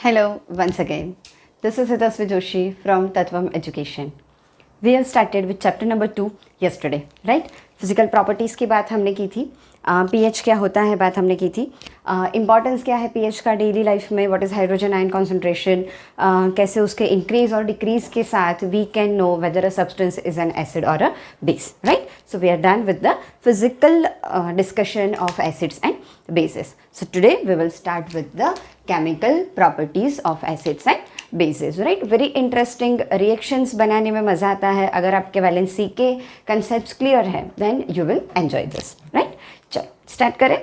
Hello, once again. This is Hitasvi Joshi from Tattvam Education. We have started with chapter number 2 yesterday, right? Physical properties की बात हमने की थी, pH क्या होता है बात हमने की थी, इम्पॉर्टेंस क्या है पीएच का डेली लाइफ में, what is hydrogen ion concentration, कैसे उसके इंक्रीज और डिक्रीज के साथ we can know whether a substance is an acid or a base, right? So we are done with the physical discussion of acids and bases. So today we will start with the chemical properties of acids and bases, right? Very interesting reactions बनाने में मज़ा आता है. अगर आपके valency के concepts clear है then you will enjoy this, right? चलो start करें.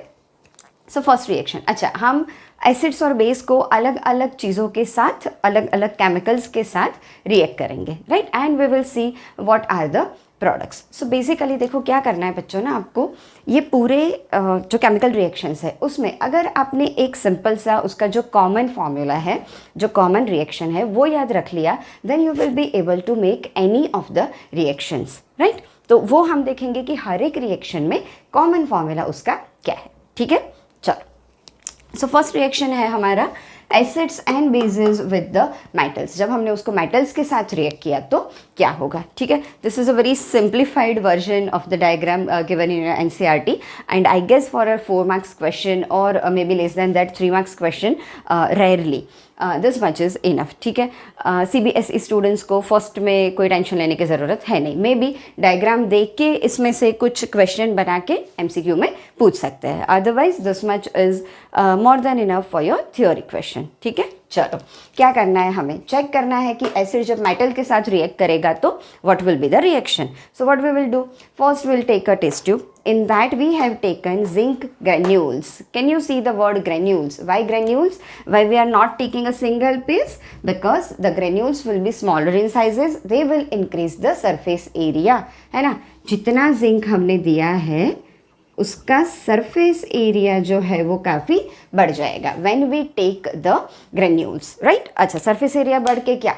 So first reaction. अच्छा, हम एसिड्स और बेस को अलग अलग चीज़ों के साथ, अलग अलग केमिकल्स के साथ रिएक्ट करेंगे, right? And we will see what are the products. So basically देखो क्या करना है बच्चों ना, आपको ये पूरे जो केमिकल रिएक्शंस है उसमें अगर आपने एक सिंपल सा उसका जो कॉमन फॉर्मूला है, जो कॉमन रिएक्शन है वो याद रख लिया, then you will be able to make any of the reactions, right? तो वो हम देखेंगे कि हर एक रिएक्शन में कॉमन फॉर्मूला उसका क्या है, ठीक है? चलो, सो फर्स्ट रिएक्शन है हमारा acids and bases with the metals. जब हमने उसको मेटल्स के साथ रिएक्ट किया तो क्या होगा, ठीक है? This is a very simplified version of the diagram given in NCERT and I guess for a 4 marks question or may be less than that 3 marks question rarely. This much is enough, ठीक है? CBSE students को first में कोई tension लेने की ज़रूरत है नहीं. मे बी डायग्राम देख के इसमें से कुछ क्वेश्चन बना के एमसीक्यू में पूछ सकते हैं. Otherwise this much is more than enough for your theory question, ठीक है? चलो, क्या करना है, हमें चेक करना है कि एसिड जब मेटल के साथ रिएक्ट करेगा तो what will be the reaction. So what we will do, first will take a test tube. In that we have taken zinc granules. Can you see the word granules? Why granules? Why we are not taking a single piece? Because the granules will be smaller in sizes. They will increase the surface area. है ना? जितना zinc हमने दिया है उसका surface area जो है वो काफ़ी बढ़ जाएगा when we take the granules, right? अच्छा, सरफेस एरिया बढ़ के क्या,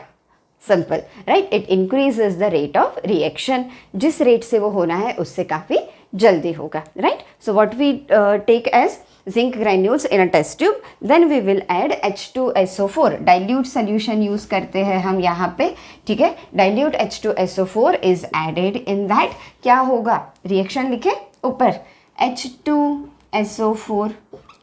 simple, right? It increases the rate of reaction. जिस रेट से वो होना है उससे काफ़ी जल्दी होगा, राइट? So what we take as zinc granules in a test tube, then we will add H2SO4. Dilute solution use करते हैं हम यहाँ पे, ठीक है? Dilute H2SO4 is added in that. क्या होगा, रिएक्शन लिखे ऊपर, H2SO4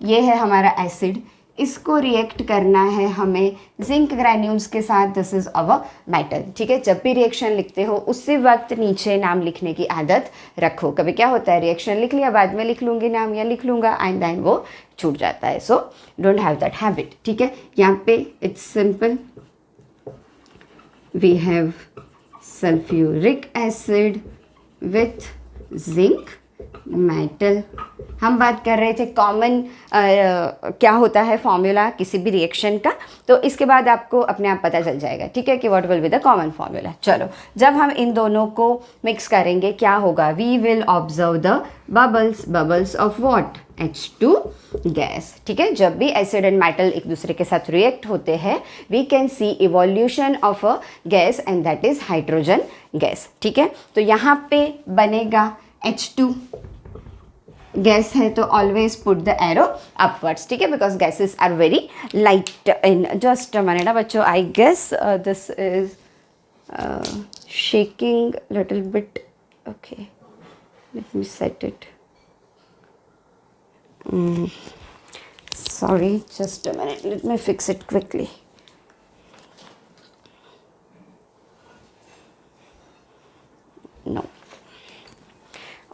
ये है हमारा एसिड, इसको रिएक्ट करना है हमें जिंक ग्रैन्यूल्स के साथ. दिस इज अवर मेटल, ठीक है? जब भी रिएक्शन लिखते हो उसी वक्त नीचे नाम लिखने की आदत रखो. कभी क्या होता है, रिएक्शन लिख लिया, बाद में लिख लूँगी नाम या लिख लूँगा एंड देन वो छूट जाता है. So don't have that habit, ठीक है? यहाँ पे it's simple, we have sulphuric acid with zinc metal. हम बात कर रहे थे कॉमन क्या होता है फॉर्मूला किसी भी रिएक्शन का, तो इसके बाद आपको अपने आप पता चल जाएगा, ठीक है, कि what will be the common formula. चलो, जब हम इन दोनों को मिक्स करेंगे क्या होगा, we will observe the bubbles of what, H2 gas, ठीक है? जब भी एसिड एंड मेटल एक दूसरे के साथ रिएक्ट होते हैं we can see evolution of a gas and that is hydrogen gas, ठीक है? तो यहाँ पे बनेगा H2 गैस है तो always put the arrow upwards, ठीक है? Because gases are very light in. Just a minute बच्चों, I guess this is shaking little bit. Okay, let me set it. Sorry, just a minute. Let me fix it quickly. No.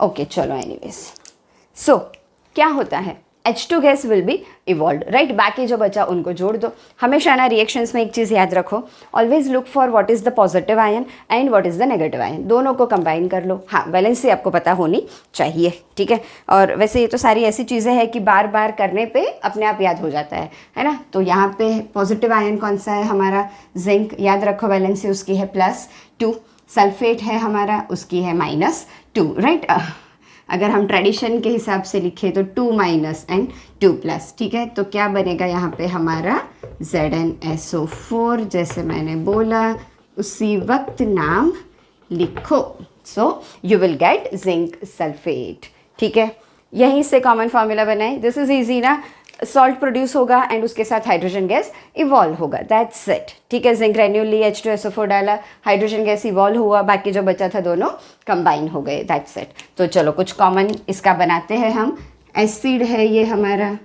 Okay, चलो anyways. So, क्या होता है, H2 gas will be evolve, right? बाकी जो बचा उनको जोड़ दो. हमेशा ना रिएक्शंस में एक चीज़ याद रखो, always look for what is the positive ion and what is the negative ion. दोनों को कंबाइन कर लो. हाँ, वैलेंसी आपको पता होनी चाहिए, ठीक है? और वैसे ये तो सारी ऐसी चीज़ें हैं कि बार बार करने पे अपने आप याद हो जाता है ना? तो यहाँ पे पॉजिटिव आयन कौन सा है हमारा, जिंक. याद रखो वैलेंसी उसकी है +2. सल्फेट है हमारा, उसकी है -2, राइट? अगर हम ट्रेडिशन के हिसाब से लिखें तो 2- एंड 2+, ठीक है? तो क्या बनेगा यहाँ पे हमारा ZnSO4. जैसे मैंने बोला उसी वक्त नाम लिखो. So you will get zinc sulphate, ठीक है? यहीं से कॉमन फार्मूला बनाए. दिस इज ईजी ना. सॉल्ट प्रोड्यूस होगा एंड उसके साथ हाइड्रोजन गैस इवॉल्व होगा, दैट्स इट। ठीक है, जिंक ग्रेन्यूली H2SO4 डाला, हाइड्रोजन गैस इवॉल्व हुआ, बाकी जो बचा था दोनों कंबाइन हो गए, दैट्स इट। तो चलो कुछ कॉमन इसका बनाते हैं हम। एसिड है ये हमारा,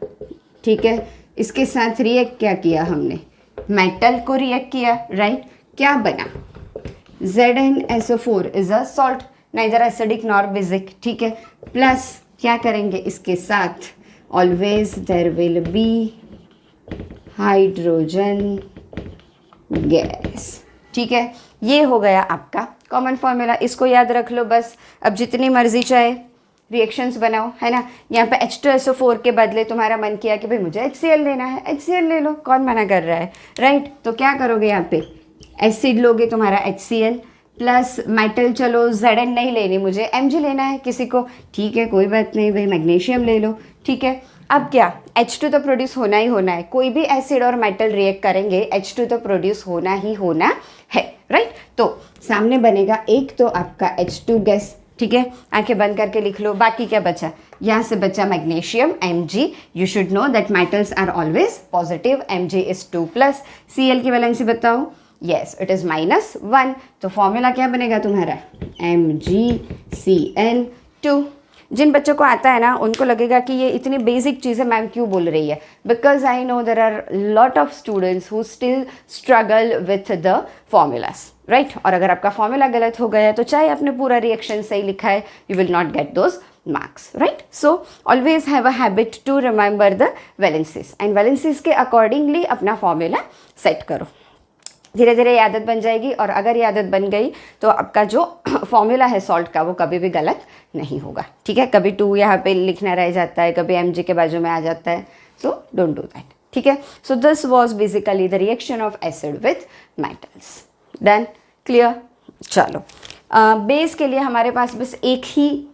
ठीक है, इसके साथ रिएक्ट क्या किया हमने, मेटल को रिएक्ट किया, राइट। क्या बना, ZnSO4 is a salt, neither acidic nor basic, ठीक है। प्लस क्या करेंगे इसके साथ, always there will be hydrogen gas, ठीक है। ये हो गया आपका कॉमन फॉर्मूला, इसको याद रख लो बस। अब जितनी मर्जी चाहे रिएक्शंस बनाओ, है ना। यहाँ पे H2SO4 के बदले तुम्हारा मन किया कि भाई मुझे HCl लेना है, HCl ले लो, कौन मना कर रहा है, राइट। तो क्या करोगे, यहाँ पे एसिड लोगे तुम्हारा HCl प्लस मेटल, चलो Zn नहीं लेनी मुझे, Mg लेना है किसी को, ठीक है, कोई बात नहीं भाई, मैग्नीशियम ले लो, ठीक है। अब क्या, H2 तो प्रोड्यूस होना ही होना है, कोई भी एसिड और मेटल रिएक्ट करेंगे H2 तो प्रोड्यूस होना ही होना है, राइट। तो सामने बनेगा एक तो आपका H2 गैस, ठीक है, आंखें बंद करके लिख लो। बाकी क्या बचा, यहाँ से बचा magnesium Mg, you should know that metals are always positive, Mg is 2+, Cl की वैलेंसी बताओ, यस इट इज -1। तो फॉर्मूला क्या बनेगा तुम्हारा, MgCl2। जिन बच्चों को आता है ना उनको लगेगा कि ये इतनी बेसिक चीज़ें मैम क्यों बोल रही है, because I know there are lot of students who still struggle with the formulas, right. और अगर आपका फॉर्मूला गलत हो गया तो चाहे आपने पूरा रिएक्शन सही लिखा है, you will not get those marks, right? So always have a habit to remember the valencies and valencies के accordingly अपना फॉर्मूला सेट करो। धीरे धीरे ये आदत बन जाएगी, और अगर ये आदत बन गई तो आपका जो फॉर्मूला है सॉल्ट का वो कभी भी गलत नहीं होगा, ठीक है। कभी 2 यहाँ पे लिखना रह जाता है, कभी Mg के बाजू में आ जाता है, सो डोंट डू दैट, ठीक है। So this was basically the reaction of acid with metals, then clear. चलो बेस के लिए हमारे पास बस एक ही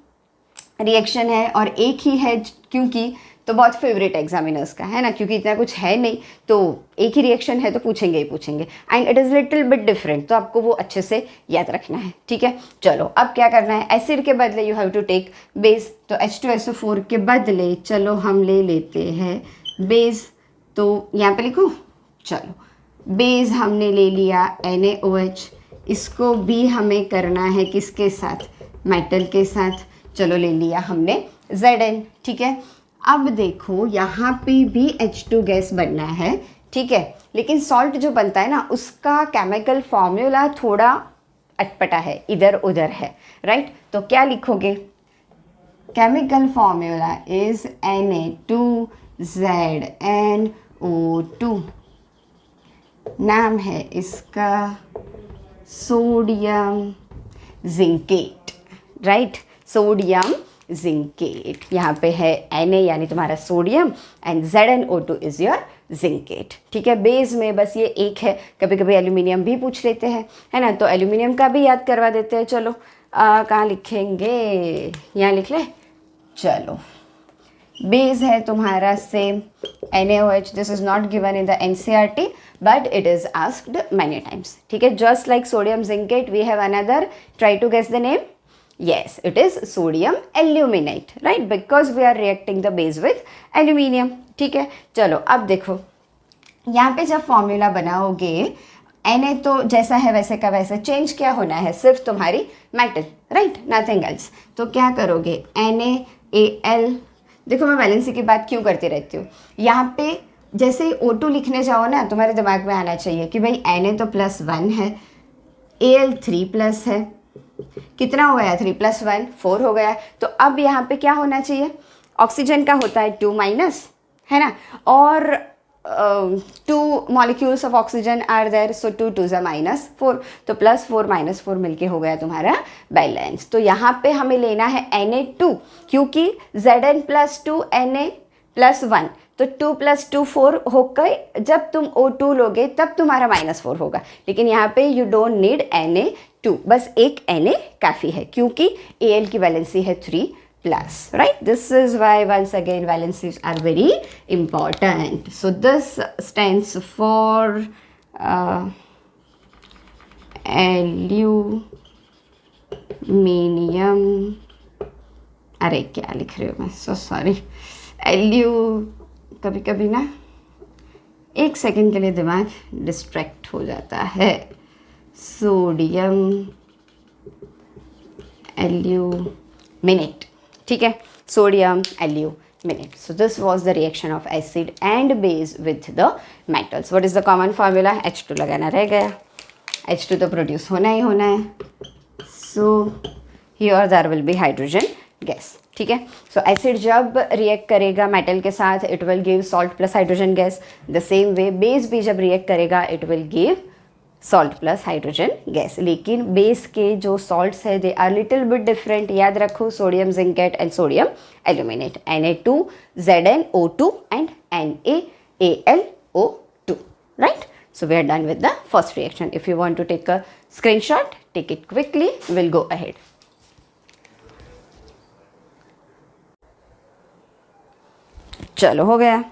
रिएक्शन है, और एक ही है क्योंकि तो बहुत फेवरेट एग्जामिनर्स का है ना, क्योंकि इतना कुछ है नहीं तो एक ही रिएक्शन है तो पूछेंगे ही पूछेंगे, and it is little bit different, तो आपको वो अच्छे से याद रखना है, ठीक है। चलो अब क्या करना है, एसिड के बदले you have to take base, तो H2SO4 के बदले चलो हम ले लेते हैं बेस, तो यहाँ पे लिखो, चलो बेस हमने ले लिया NaOH, इसको भी हमें करना है किसके साथ, मेटल के साथ, चलो ले लिया हमने Zn, ठीक है। अब देखो यहाँ पे भी H2 गैस बनना है, ठीक है, लेकिन सॉल्ट जो बनता है ना उसका केमिकल फॉर्मूला थोड़ा अटपटा है, इधर उधर है, राइट। तो क्या लिखोगे, केमिकल फॉर्मूला इज Na2ZnO2, नाम है इसका sodium zincate, right, sodium zincate. यहाँ पे है Na यानी तुम्हारा sodium and ZnO2 is your zincate, ठीक है। बेस में बस ये एक है, कभी कभी एल्यूमिनियम भी पूछ लेते हैं, है ना, तो एल्यूमिनियम का भी याद करवा देते हैं। चलो कहाँ लिखेंगे, यहाँ लिख ले, चलो बेस है तुम्हारा same NaOH, this is not given in the NCERT but it is asked many times, ठीक है। Just like sodium zincate we have another, try to guess the name, yes it is sodium aluminate, right, because we are reacting the base with aluminium, ठीक है। चलो अब देखो यहाँ पे जब फॉर्मूला बनाओगे Na तो जैसा है वैसे का वैसे, चेंज क्या होना है, सिर्फ तुम्हारी मेटल, राइट, नथिंग एल्स। तो क्या करोगे, NaAl, देखो मैं वैलेंसी की बात क्यों करती रहती हूँ, यहाँ पे जैसे O2 लिखने जाओ ना तुम्हारे दिमाग में आना चाहिए कि भाई Na तो +1 है, Al 3+ है, कितना हो गया, 3 + 1 4 हो गया। तो अब यहाँ पे क्या होना चाहिए, ऑक्सीजन का होता है 2- है ना, और 2 molecules of oxygen are there, so 2 2 -4, तो +4 -4 मिलके हो गया तुम्हारा बैलेंस। तो यहाँ पे हमें लेना है Na2, क्योंकि Zn + 2 Na + 1, तो 2 + 2 4 होकर जब तुम O2 लोगे तब तुम्हारा -4 होगा, लेकिन यहाँ पे यू डोंट नीड Na2, बस एक Na काफ़ी है, क्योंकि Al की वैलेंसी है 3+, right? This is why once again valencies are very important. So this stands for aluminium, अरे क्या लिख रही हूँ मैं, so sorry, कभी कभी ना एक सेकंड के लिए दिमाग डिस्ट्रैक्ट हो जाता है। सोडियम एल्यूमिनेट, ठीक है, sodium aluminate. So this was the reaction of acid and base with the metals. What is the common formula? H2 लगाना रह गया। H2 तो प्रोड्यूस होना ही होना है। So here there will be hydrogen gas, ठीक है। सो एसिड जब रिएक्ट करेगा मेटल के साथ it will give salt plus hydrogen gas. The same way base भी जब रिएक्ट करेगा it will give salt plus hydrogen gas. लेकिन बेस के जो सॉल्ट्स है they are little bit different. याद रखो, sodium zincate and sodium aluminate, Na2ZnO2 and NaAlO2, right? So we are done with the first reaction. If you want to take a screenshot, take it quickly. We'll go ahead. चलो हो गया।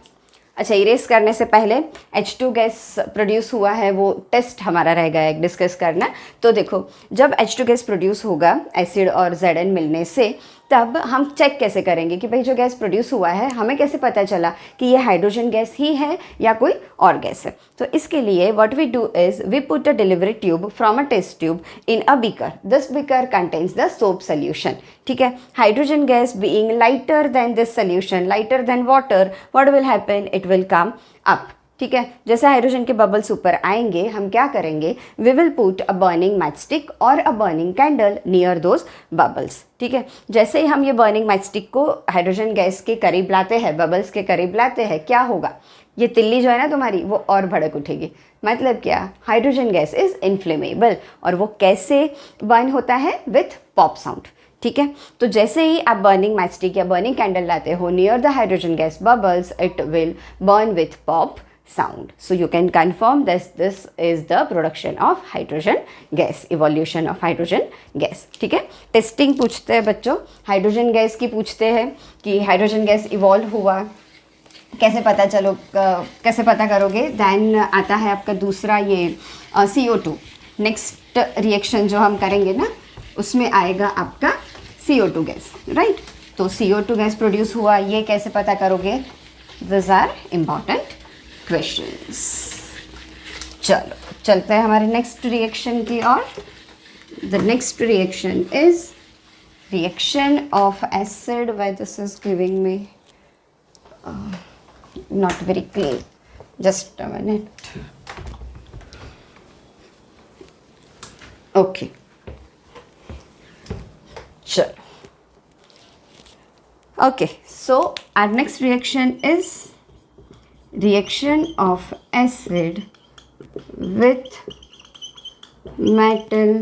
अच्छा, erase करने से पहले H2 gas produce हुआ है वो टेस्ट हमारा रह गया एक डिस्कस करना। तो देखो, जब H2 गैस प्रोड्यूस होगा एसिड और Zn मिलने से, तब हम चेक कैसे करेंगे कि भाई जो गैस प्रोड्यूस हुआ है हमें कैसे पता चला कि ये हाइड्रोजन गैस ही है या कोई और गैस है। तो इसके लिए what we do is we put a delivery tube from a test tube in a beaker. This beaker contains the soap solution, ठीक है। Hydrogen gas being lighter than this solution, lighter than water, what will happen, it will come up, ठीक है। जैसे hydrogen के bubbles ऊपर आएंगे हम क्या करेंगे, we will put a burning matchstick or a burning candle near those bubbles, ठीक है। जैसे ही हम ये बर्निंग मैचस्टिक को हाइड्रोजन गैस के करीब लाते हैं, बबल्स के करीब लाते हैं, क्या होगा, ये तिल्ली जो है ना तुम्हारी वो और भड़क उठेगी। मतलब क्या, हाइड्रोजन गैस इज इन्फ्लेमेबल। और वो कैसे बर्न होता है, विथ पॉप साउंड, ठीक है। तो जैसे ही आप बर्निंग मैचस्टिक या बर्निंग कैंडल लाते हो near the hydrogen gas bubbles, it will burn with pop sound. So you can confirm that this is the production of hydrogen gas, evolution of hydrogen gas, ठीक है। Testing पूछते हैं बच्चों, hydrogen gas की पूछते हैं कि हाइड्रोजन गैस इवॉल्व हुआ कैसे पता चलो, कैसे पता करोगे। देन आता है आपका दूसरा ये CO2। नेक्स्ट रिएक्शन जो हम करेंगे ना उसमें आएगा आपका CO2 गैस, राइट। तो CO2 गैस प्रोड्यूस हुआ, ये कैसे पता करोगे, दिस आर इम्पॉर्टेंट क्वेश्चंस। चलो चलते हैं हमारे नेक्स्ट रिएक्शन की ओर। The next reaction is reaction of acid, why this is giving me not very clean, just a minute. Okay, चलो। Okay, so our next reaction is reaction of acid with metal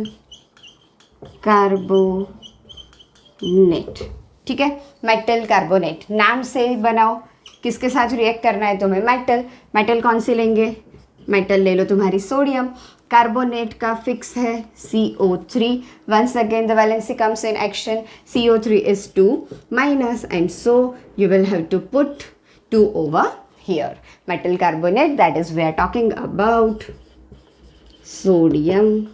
carbonate, ठीक है। Metal carbonate नाम से ही बनाओ, किसके साथ react करना है तुम्हें, मेटल। मेटल कौन सी लेंगे, मेटल ले लो तुम्हारी सोडियम। कार्बोनेट का फिक्स है CO3। once again the valency comes in action, CO3 is 2 minus and so you will have to put 2 over here. Metal carbonate, that is we are talking about sodium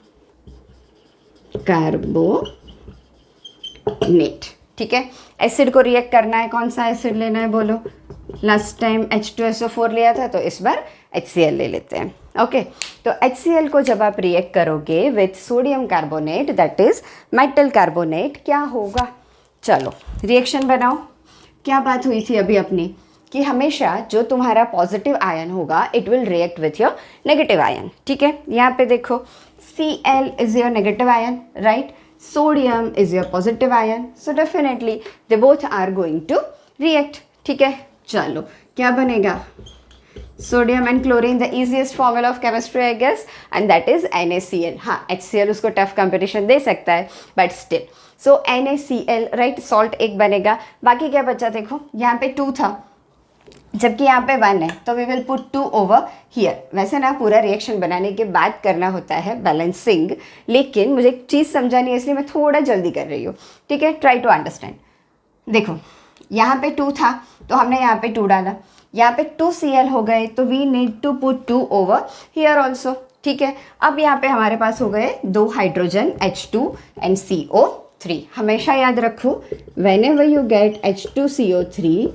carbonate, ठीक है। Acid को react करना है, कौन सा acid लेना है बोलो। लास्ट टाइम H2SO4 लिया था तो इस बार HCl ले लेते हैं, ओके। तो HCl को जब आप रिएक्ट करोगे with sodium carbonate that is metal carbonate, क्या होगा, चलो रिएक्शन बनाओ। क्या बात हुई थी अभी अपनी कि हमेशा जो तुम्हारा पॉजिटिव आयन होगा it will react with your negative ion, ठीक है। यहाँ पे देखो Cl is your negative ion, right, sodium is your positive ion, so definitely they both are going to react, ठीक है। चलो क्या बनेगा, sodium and chlorine, the easiest formula of chemistry I guess, and that is NaCl। हाँ, HCl उसको tough competition दे सकता है but still, so NaCl, right, salt एक बनेगा। बाकी क्या बचा देखो, यहाँ पे 2 था जबकि यहाँ पे 1 है, तो we will put 2 over here. वैसे ना पूरा रिएक्शन बनाने के बाद करना होता है बैलेंसिंग, लेकिन मुझे एक चीज़ समझानी है इसलिए मैं थोड़ा जल्दी कर रही हूँ, ठीक है। Try to understand. देखो यहाँ पे 2 था तो हमने यहाँ पे 2 डाला, यहाँ पे 2Cl हो गए तो we need to put 2 over here also, ठीक है। अब यहाँ पे हमारे पास हो गए 2 हाइड्रोजन H2 एंड CO3। हमेशा याद रखो, whenever you get H2CO3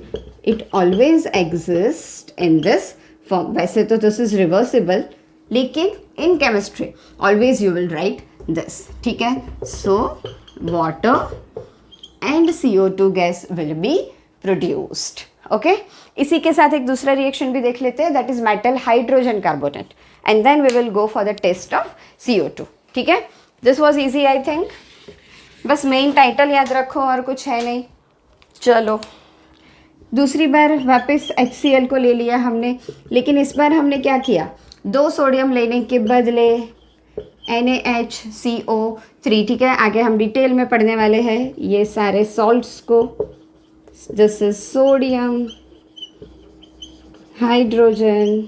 it always exist in this form. वैसे तो दिस इज रिवर्सिबल, लेकिन in chemistry always you will write this. ठीक है, so water and CO2 gas will be produced. Okay, इसी के साथ एक दूसरा रिएक्शन भी देख लेते हैं, that is metal hydrogen carbonate, and then we will go for the test of CO2. ठीक है, this was easy I think. बस मेन टाइटल याद रखो और कुछ है नहीं. चलो दूसरी बार वापस HCl को ले लिया हमने, लेकिन इस बार हमने क्या किया, 2 सोडियम लेने के बदले NaHCO3. ठीक है, आगे हम डिटेल में पढ़ने वाले हैं ये सारे सॉल्ट्स को. This is sodium hydrogen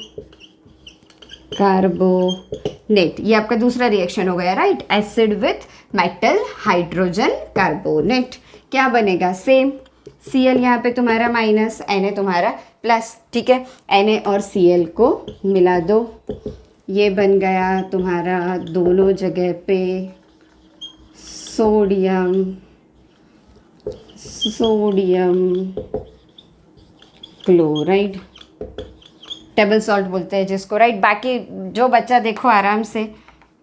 carbonate. ये आपका दूसरा रिएक्शन हो गया, right. Acid with metal hydrogen carbonate. क्या बनेगा, सेम. Cl यहाँ पे तुम्हारा माइनस, Na तुम्हारा प्लस. ठीक है, Na और Cl को मिला दो, ये बन गया तुम्हारा दोनों जगह पे सोडियम क्लोराइड. टेबल सॉल्ट बोलते हैं जिसको, राइट. बाकी जो बच्चा देखो आराम से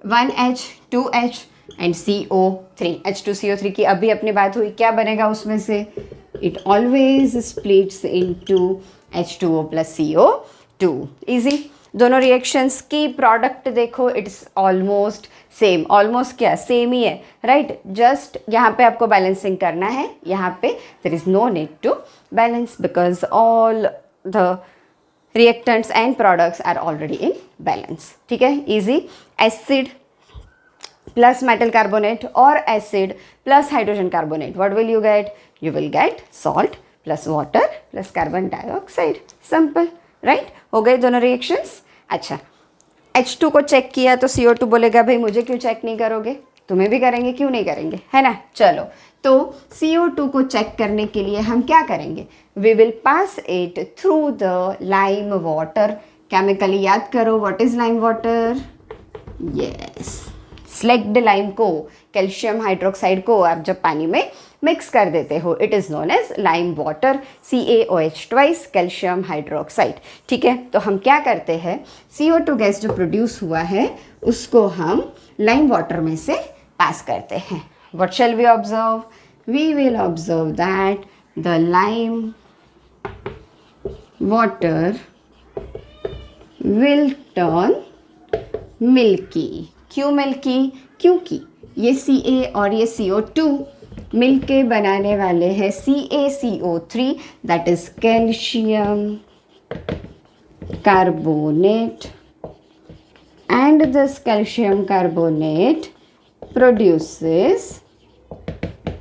1H 2H and CO3. H2CO3 की अभी अपनी बात हुई, क्या बनेगा उसमें से, it always splits into H2O plus CO2. Easy. दोनों रिएक्शंस की प्रोडक्ट देखो, इट्स ऑलमोस्ट सेम. ऑलमोस्ट क्या, सेम ही है, राइट. जस्ट यहाँ पे आपको बैलेंसिंग करना है, यहाँ पे there is no need to balance because all the reactants and products are already in balance. ठीक है, easy. Acid plus metal carbonate or acid plus hydrogen carbonate, what will you get? You will get salt plus water plus carbon dioxide. Simple, right? हो गए दोनों reactions. अच्छा, H2 को check किया तो CO2 बोलेगा भाई मुझे क्यों चेक नहीं करोगे, तुम्हें भी करेंगे, क्यों नहीं करेंगे, है ना. चलो, तो CO2 को चेक करने के लिए हम क्या करेंगे, we will pass it through the lime water. Chemically याद करो, what is lime water, yes, slaked lime को, कैल्शियम हाइड्रोक्साइड को आप जब पानी में मिक्स कर देते हो, it is known as lime water. CaOH twice calcium hydroxide. ठीक है, तो हम क्या करते हैं, CO2 गैस जो प्रोड्यूस हुआ है उसको हम लाइम वाटर में से पास करते हैं. What shall we observe? We will observe that the lime water will turn milky. क्यों मिल्की, क्योंकि ये Ca और ये CO2 मिलके बनाने वाले हैं CaCO3, that is calcium carbonate, and this calcium carbonate produces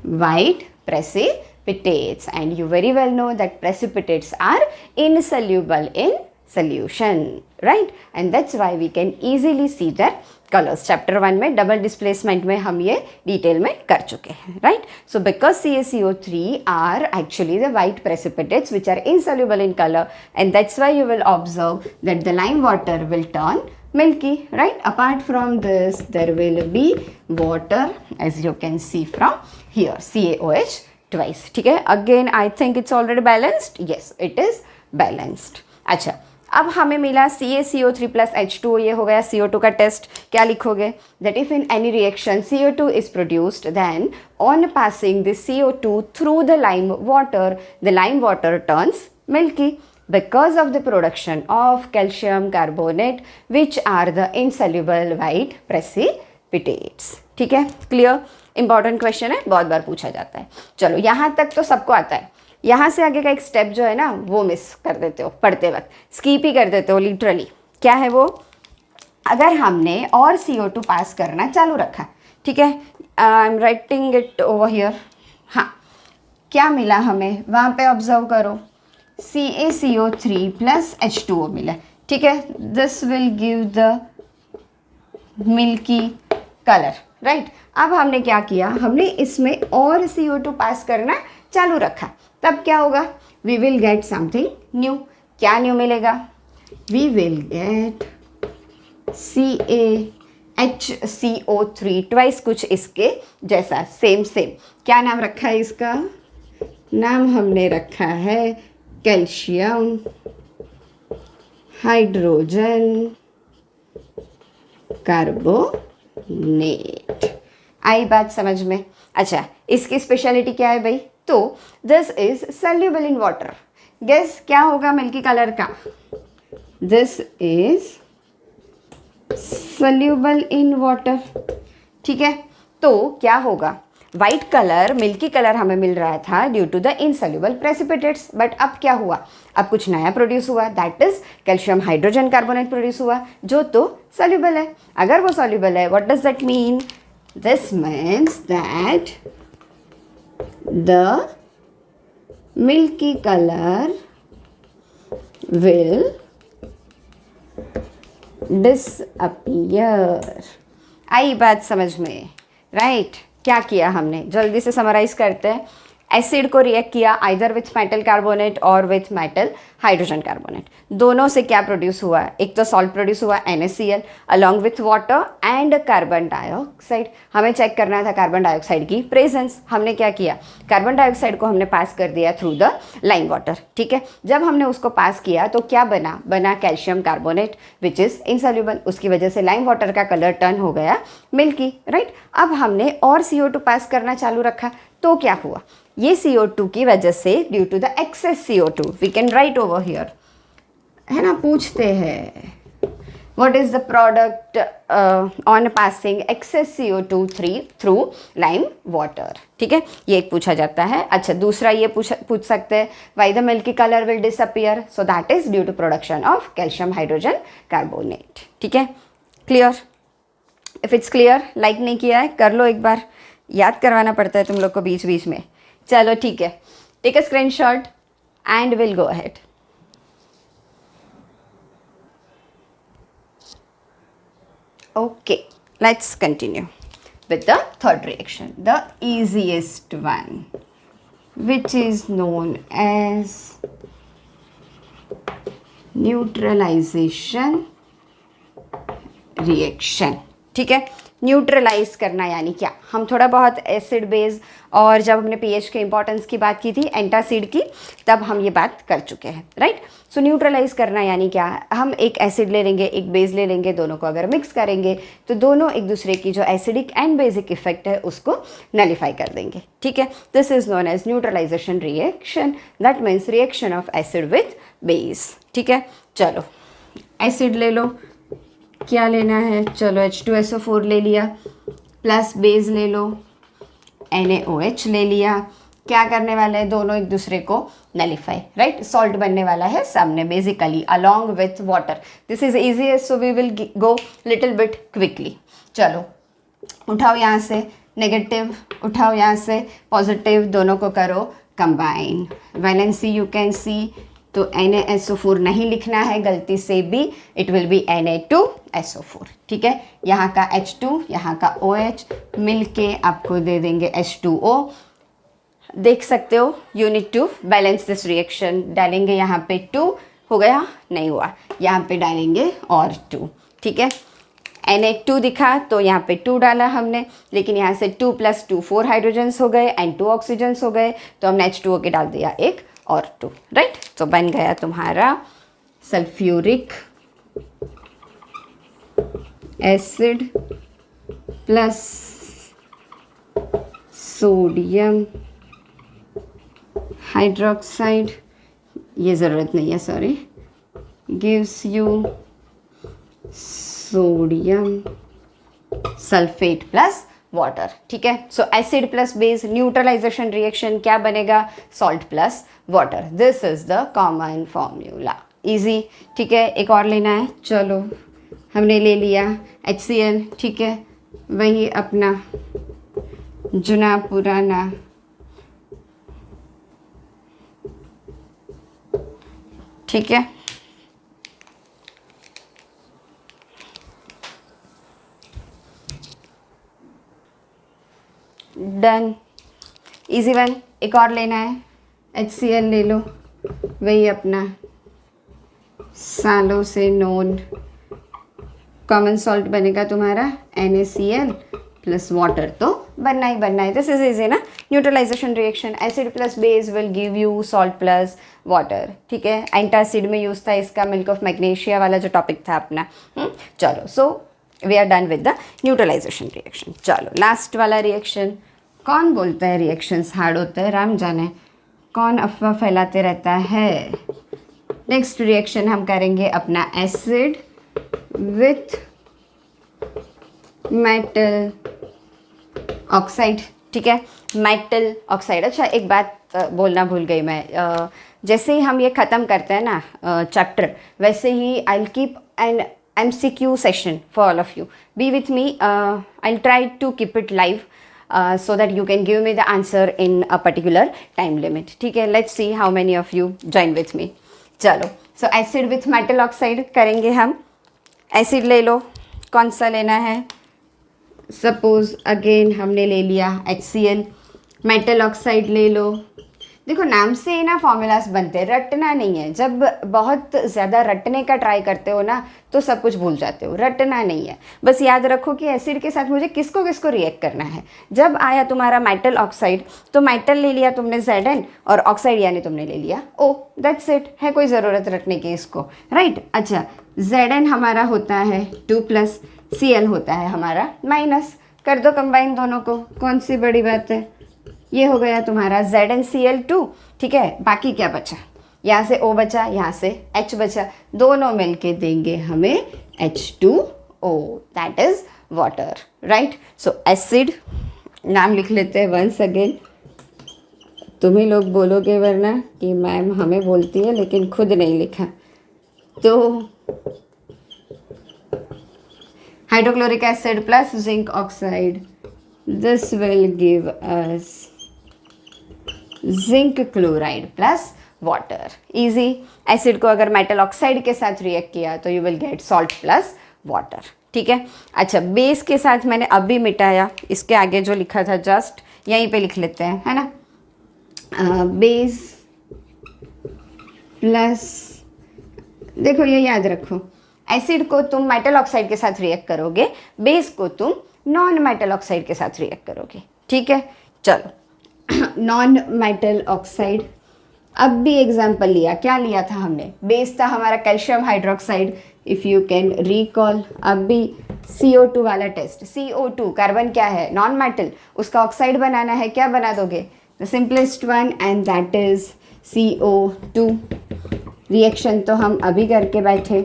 white precipitates, and you very well know that precipitates are insoluble in solution, right? And that's why we can easily see their colors. Chapter 1 में double displacement में हम ये detail में कर चुके हैं, right? So because CaCO3 are actually the white precipitates which are insoluble in color, and that's why you will observe that the lime water will turn milky, right? Apart from this, there will be water, as you can see from here, CaOH twice. ठीक है, again I think it's already balanced. Yes, it is balanced. अच्छा, अब हमें मिला CaCO3 plus H2O, ये हो गया CO2 का टेस्ट. क्या लिखोगे, that if in any reaction CO2 is produced, then on passing the CO2 through the lime water turns milky because of the production of calcium carbonate, which are the insoluble white precipitates. ठीक है, clear. Important question है, बहुत बार पूछा जाता है. चलो, यहाँ तक तो सबको आता है. यहाँ से आगे का एक स्टेप जो है ना, वो मिस कर देते हो पढ़ते वक्त, स्कीप ही कर देते हो लिटरली. क्या है वो, अगर हमने और CO2 पास करना चालू रखा, ठीक है, I am writing it over here. हाँ, क्या मिला हमें, वहाँ पे ऑब्जर्व करो, CaCO3 प्लस H2O मिला. ठीक है, this will give the milky colour, right. अब हमने क्या किया, हमने इसमें और CO2 पास करना चालू रखा, तब क्या होगा, we will get something new. क्या न्यू मिलेगा, we will get CaHCO3 twice, कुछ इसके जैसा, सेम. क्या नाम रखा है इसका, नाम हमने रखा है कैल्शियम हाइड्रोजन कार्बोनेट। आई बात समझ में? अच्छा, इसकी स्पेशलिटी क्या है भाई? तो this is soluble in water. Guess क्या होगा मिल्की कलर का? This is soluble in water. ठीक है, तो क्या होगा? वाइट कलर, मिल्की कलर हमें मिल रहा था due to the insoluble precipitates, but अब क्या हुआ? अब कुछ नया प्रोड्यूस हुआ, that is calcium hydrogen carbonate produce हुआ, जो तो सॉल्युबल है। अगर वो सॉल्युबल है, what does that mean? This means that the milky colour will disappear. आई बात समझ में? राइट क्या किया हमने? जल्दी से समराइज करते हैं। एसिड को रिएक्ट किया आइदर विथ मेटल कार्बोनेट और विथ मेटल हाइड्रोजन कार्बोनेट। दोनों से क्या प्रोड्यूस हुआ? एक तो सॉल्ट प्रोड्यूस हुआ NaCl along with water and carbon dioxide. हमें चेक करना था कार्बन डाइऑक्साइड की प्रेजेंस। हमने क्या किया? कार्बन डाइऑक्साइड को हमने पास कर दिया थ्रू द लाइम वाटर। ठीक है, जब हमने उसको पास किया तो क्या बना? बना calcium carbonate which is insoluble. उसकी वजह से लाइम वाटर का कलर टर्न हो गया मिल्की। राइट, अब हमने और CO2 पास करना चालू रखा, तो क्या हुआ? ये CO2 की वजह से due to the excess CO2 we can write over here, है ना, पूछते हैं what is the product on passing excess CO2 through lime water. ठीक है, ये एक पूछा जाता है। अच्छा, दूसरा ये पूछ सकते हैं why the milky colour will disappear, so that is due to production of calcium hydrogen carbonate. ठीक है, clear? If it's clear, like नहीं किया है कर लो एक बार, याद करवाना पड़ता है तुम लोग को बीच बीच में। चलो ठीक है, take a screenshot and will go ahead. Okay, let's continue with the third reaction, the easiest one, which is known as neutralization reaction. ठीक है, न्यूट्रलाइज करना यानी क्या? हम थोड़ा बहुत एसिड बेस और जब हमने pH के इंपॉर्टेंस की बात की थी, एंटासिड की, तब हम ये बात कर चुके हैं। राइट, सो न्यूट्रलाइज करना यानी क्या? हम एक एसिड ले लेंगे, एक बेस ले लेंगे, दोनों को अगर मिक्स करेंगे तो दोनों एक दूसरे की जो एसिडिक एंड बेसिक इफेक्ट है उसको नलिफाई कर देंगे। ठीक है, this is known as neutralisation reaction, that means reaction of acid with base. ठीक है, चलो एसिड ले लो, क्या लेना है? चलो H2SO4 ले लिया, प्लस बेस ले लो NaOH ले लिया। क्या करने वाले हैं? दोनों एक दूसरे को नलिफाई। राइट, सॉल्ट बनने वाला है सामने basically along with water. This is easy, so we will go little bit quickly. चलो उठाओ यहाँ से नेगेटिव, उठाओ यहाँ से पॉजिटिव, दोनों को करो combine. Valency you can see, तो NaSO4 नहीं लिखना है गलती से भी, इट विल बी Na2SO4। ठीक है, यहाँ का H2 यहाँ का OH मिल के आपको दे देंगे H2O। देख सकते हो, you need to balance this reaction. डालेंगे यहाँ पे 2, हो गया? नहीं हुआ, यहाँ पे डालेंगे और 2। ठीक है, Na2 दिखा तो यहाँ पे 2 डाला हमने, लेकिन यहाँ से 2 + 2 4 हाइड्रोजन्स हो गए एंड 2 ऑक्सीजन्स हो गए, तो हमने H2O के डाल दिया 1 और 2। राइट, तो बन गया तुम्हारा sulphuric acid plus sodium hydroxide, ये ज़रूरत नहीं है, sorry, gives you sodium sulphate plus water. ठीक है, so acid plus base neutralisation reaction क्या बनेगा? Salt plus water. This is the common formula, easy. ठीक है, एक और लेना है। चलो हमने ले लिया HCl। ठीक है, वही अपना जुना पुराना ठीक है, डन, इजी वन। एक और लेना है, HCl ले लो, वही अपना सालों से नोन कॉमन सॉल्ट बनेगा तुम्हारा NaCl प्लस वाटर, तो बनना ही बनना है. दिस इज इजी ना. Neutralisation reaction, acid plus base will give you salt plus water. ठीक है, एंटासिड में यूज था इसका, मिल्क ऑफ मैग्नीशिया वाला जो टॉपिक था अपना. चलो, so we are done with the neutralisation reaction. चलो लास्ट वाला रिएक्शन. कौन बोलता है रिएक्शंस हार्ड होते हैं, राम जाने कौन अफवाह फैलाते रहता है. नेक्स्ट रिएक्शन हम करेंगे अपना एसिड विथ मेटल ऑक्साइड. ठीक है, मेटल ऑक्साइड. अच्छा, एक बात बोलना भूल गई मैं. जैसे ही हम ये ख़त्म करते हैं ना चैप्टर, वैसे ही I will keep an MCQ session for all of you. Be with me. I'll try to keep it live so that you can give me the answer in a particular time limit. ठीक है, let's see how many of you join with me. चलो, so acid with metal oxide करेंगे हम. Acid ले लो, कौन सा लेना है. सपोज अगेन हमने ले लिया HCl. मेटल ऑक्साइड ले लो. देखो, नाम से ना फॉर्मूलाज बनते हैं, रटना नहीं है. जब बहुत ज़्यादा रटने का ट्राई करते हो ना तो सब कुछ भूल जाते हो. रटना नहीं है, बस याद रखो कि एसिड के साथ मुझे किसको किसको रिएक्ट करना है. जब आया तुम्हारा मेटल ऑक्साइड तो मेटल ले लिया तुमने Zn और ऑक्साइड यानी तुमने ले लिया O. That's it. है कोई ज़रूरत रटने की इसको, राइट. अच्छा, Zn हमारा होता है 2+, Cl होता है हमारा माइनस. कर दो कंबाइन दोनों को, कौन सी बड़ी बात है. ये हो गया तुम्हारा ZnCl2. ठीक है, बाकी क्या बचा, यहाँ से O बचा, यहाँ से H बचा, दोनों मिलके देंगे हमें H2O. That is water, right. So acid, नाम लिख लेते हैं वंस अगेन. तुम ही लोग बोलोगे वरना कि मैम हमें बोलती है लेकिन खुद नहीं लिखा. तो hydrochloric acid plus zinc oxide, this will give us zinc chloride plus water. Easy. Acid को अगर मेटल ऑक्साइड के साथ रिएक्ट किया तो you will get salt plus water. ठीक है. अच्छा, बेस के साथ मैंने अभी मिटाया, इसके आगे जो लिखा था जस्ट यहीं पे लिख लेते हैं, है ना. बेस प्लस, देखो ये याद रखो, एसिड को तुम मेटल ऑक्साइड के साथ रिएक्ट करोगे, बेस को तुम नॉन मेटल ऑक्साइड के साथ रिएक्ट करोगे. ठीक है. चलो, नॉन मेटल ऑक्साइड. अब भी एग्जाम्पल लिया, क्या लिया था हमने, बेस था हमारा calcium hydroxide. If you can recall, अब भी CO2 वाला टेस्ट. CO2 कार्बन क्या है, नॉन मेटल, उसका ऑक्साइड बनाना है, क्या बना दोगे, the simplest one and that is CO2. Reaction तो हम अभी करके बैठे.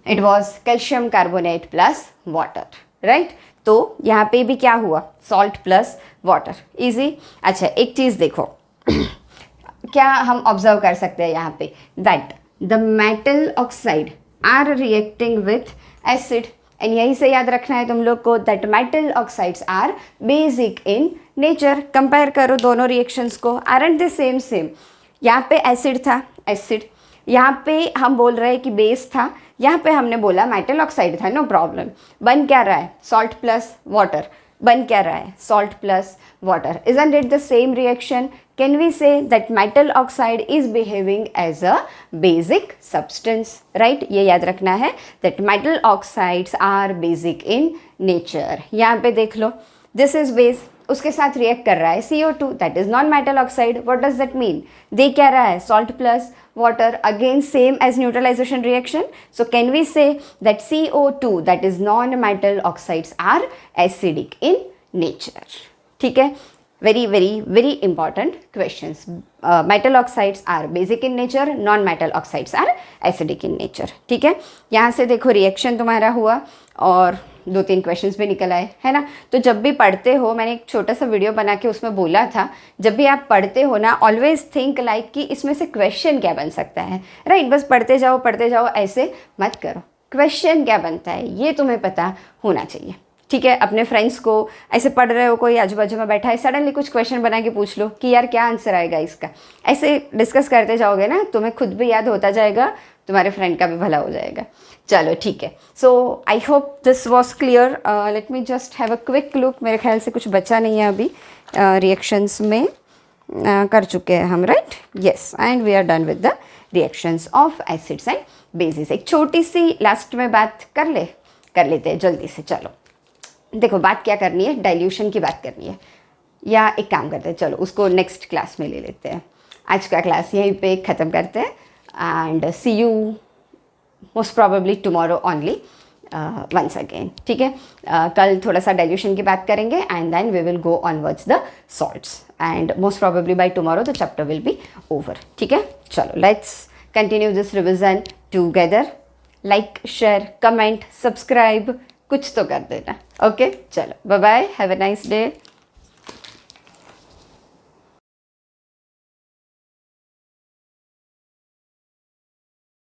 It was calcium carbonate plus water, right. तो यहाँ पे भी क्या हुआ, सॉल्ट प्लस वाटर. इजी. अच्छा, एक चीज़ देखो क्या हम ऑब्जर्व कर सकते हैं यहाँ पे, that the metal oxide are reacting with acid. And यहीं से याद रखना है तुम लोग को, that metal oxides are basic in nature. Compare करो दोनों रिएक्शंस को, आरंट द सेम सेम. यहाँ पे एसिड था, एसिड. यहाँ पे हम बोल रहे हैं कि बेस था, यहाँ पे हमने बोला मेटल ऑक्साइड था. No problem. बन क्या रहा है, सॉल्ट प्लस वाटर. बन क्या रहा है, salt plus water. Isn't it the same reaction. Can we say that metal oxide is behaving as a basic substance, right. ये याद रखना है, that metal oxides are basic in nature. यहाँ पे देख लो, दिस इज बेस, उसके साथ react कर रहा है CO2, that is non metal oxide. What does that mean, दे क्या रहा है, salt plus water, again same as neutralization reaction. So can we say that CO2, that is non-metal oxides, are acidic in nature. ठीक है. very important questions. Metal oxides are basic in nature, non-metal oxides are acidic in nature. ठीक है. यहाँ से देखो reaction तुम्हारा हुआ और 2-3 क्वेश्चंस भी निकल आए, है ना. तो जब भी पढ़ते हो, मैंने एक छोटा सा वीडियो बना के उसमें बोला था, जब भी आप पढ़ते हो ना, ऑलवेज थिंक लाइक कि इसमें से क्वेश्चन क्या बन सकता है, राइट. बस पढ़ते जाओ, ऐसे मत करो. क्वेश्चन क्या बनता है ये तुम्हें पता होना चाहिए. ठीक है. अपने फ्रेंड्स को ऐसे पढ़ रहे हो, कोई आजू बाजू में बैठा है, सडनली कुछ क्वेश्चन बना के पूछ लो कि यार क्या आंसर आएगा इसका. ऐसे डिस्कस करते जाओगे ना, तुम्हें खुद भी याद होता जाएगा, तुम्हारे फ्रेंड का भी भला हो जाएगा. चलो ठीक है. So I hope this was clear. Let me just have a quick look. मेरे ख्याल से कुछ बचा नहीं है अभी. रिएक्शंस में कर चुके हैं हम, right. Yes, and we are done with the reactions of acids and bases. एक छोटी सी लास्ट में बात कर लेते हैं जल्दी से. चलो, देखो बात क्या करनी है, डाइल्यूशन की बात करनी है, या एक काम करते हैं, चलो उसको नेक्स्ट क्लास में ले लेते हैं। आज का क्लास यहीं पे ख़त्म करते हैं and see you most probably tomorrow only once again, ठीक है। कल थोड़ा सा डाइल्यूशन की बात करेंगे and then we will go onwards the salts and most probably by tomorrow the chapter will be over, ठीक है। चलो let's continue this revision together. Like, share, comment, subscribe कुछ तो कर देना, ओके। चलो bye bye, have a nice day.